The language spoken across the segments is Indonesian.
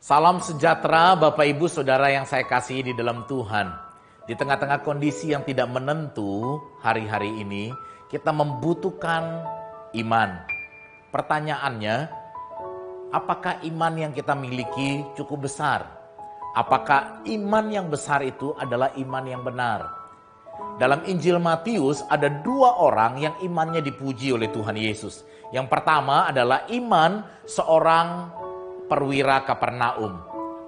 Salam sejahtera Bapak Ibu Saudara yang saya kasihi di dalam Tuhan. Di tengah-tengah kondisi yang tidak menentu hari-hari ini, kita membutuhkan iman. Pertanyaannya, apakah iman yang kita miliki cukup besar? Apakah iman yang besar itu adalah iman yang benar? Dalam Injil Matius ada dua orang yang imannya dipuji oleh Tuhan Yesus. Yang pertama adalah iman seorang perwira Kapernaum.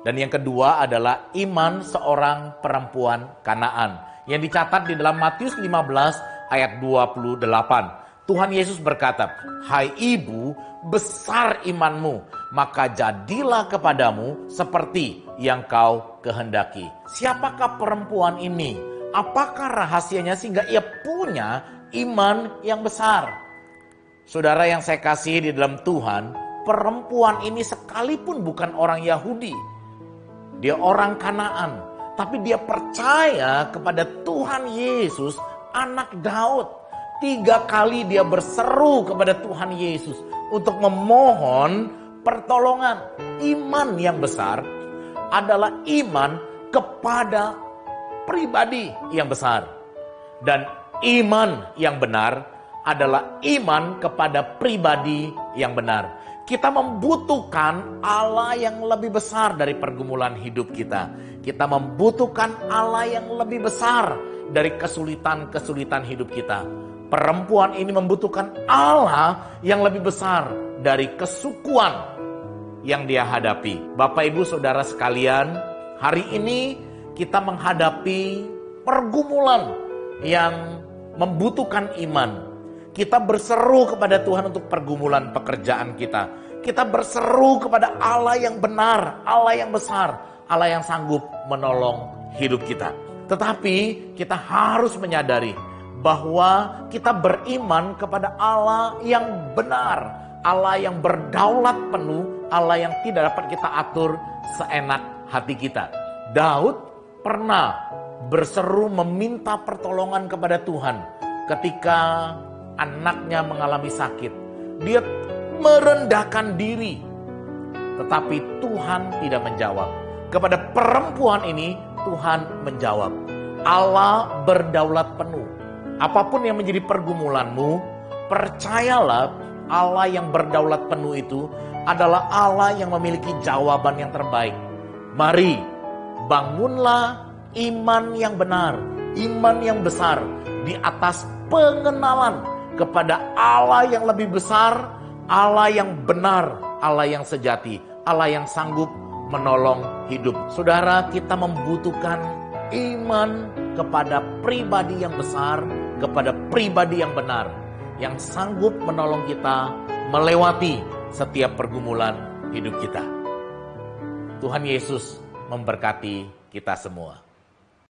Dan yang kedua adalah iman seorang perempuan Kanaan. Yang dicatat di dalam Matius 15 ayat 28. Tuhan Yesus berkata, "Hai ibu, besar imanmu, maka jadilah kepadamu seperti yang kau kehendaki." Siapakah perempuan ini? Apakah rahasianya sehingga ia punya iman yang besar? Saudara yang saya kasihi di dalam Tuhan, perempuan ini sekalipun bukan orang Yahudi, dia orang Kanaan, tapi dia percaya kepada Tuhan Yesus, anak Daud. 3 kali dia berseru kepada Tuhan Yesus untuk memohon pertolongan. Iman yang besar adalah iman kepada pribadi yang besar. Dan iman yang benar adalah iman kepada pribadi yang benar. Kita membutuhkan Allah yang lebih besar dari pergumulan hidup kita. Kita membutuhkan Allah yang lebih besar dari kesulitan-kesulitan hidup kita. Perempuan ini membutuhkan Allah yang lebih besar dari kesukuan yang dia hadapi. Bapak Ibu Saudara sekalian, hari ini kita menghadapi pergumulan yang membutuhkan iman. Kita berseru kepada Tuhan untuk pergumulan pekerjaan kita. Kita berseru kepada Allah yang benar, Allah yang besar, Allah yang sanggup menolong hidup kita. Tetapi kita harus menyadari bahwa kita beriman kepada Allah yang benar, Allah yang berdaulat penuh, Allah yang tidak dapat kita atur seenak hati kita. Daud pernah berseru meminta pertolongan kepada Tuhan ketika anaknya mengalami sakit. Dia merendahkan diri, tetapi Tuhan tidak menjawab. Kepada perempuan ini Tuhan menjawab. Allah berdaulat penuh. Apapun yang menjadi pergumulanmu, percayalah Allah yang berdaulat penuh itu adalah Allah yang memiliki jawaban yang terbaik. Mari bangunlah iman yang benar, iman yang besar di atas pengenalan kepada Allah yang lebih besar, Allah yang benar, Allah yang sejati, Allah yang sanggup menolong hidup. Saudara, kita membutuhkan iman kepada pribadi yang besar, kepada pribadi yang benar, yang sanggup menolong kita melewati setiap pergumulan hidup kita. Tuhan Yesus memberkati kita semua.